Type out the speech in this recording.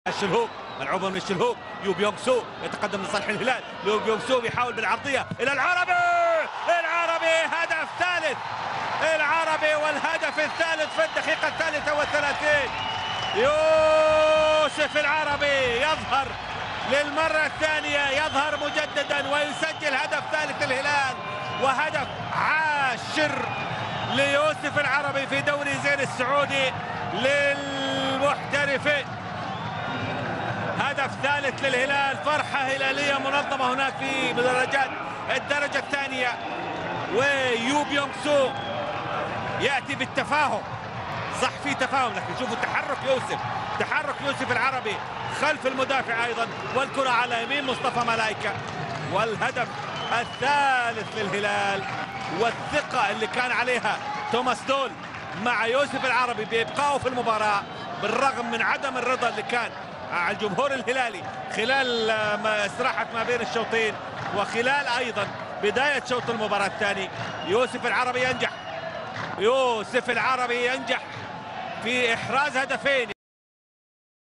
الشلهوب ملعوبه من الشلهوب. يو بيونغ سو يتقدم لصالح الهلال. يو بيونغ سو بيحاول بالعرضيه الى العربي. هدف ثالث العربي والهدف الثالث في الدقيقه 33. يوسف العربي يظهر للمره الثانيه، يظهر مجددا ويسجل هدف ثالث الهلال وهدف عاشر ليوسف العربي في دوري زين السعودي للمحترفين. هدف ثالث للهلال، فرحة هلالية منظمة هناك في مدرجات الدرجة الثانية. ويو بيونغ سو يأتي بالتفاهم، صح في تفاهم، لكن شوفوا تحرك يوسف العربي خلف المدافع أيضا، والكرة على يمين مصطفى ملايكة. والهدف الثالث للهلال، والثقة اللي كان عليها توماس دول مع يوسف العربي بإبقائه في المباراة بالرغم من عدم الرضا اللي كان على الجمهور الهلالي خلال استراحة ما بين الشوطين وخلال أيضا بداية شوط المباراة الثاني. يوسف العربي ينجح في إحراز هدفين.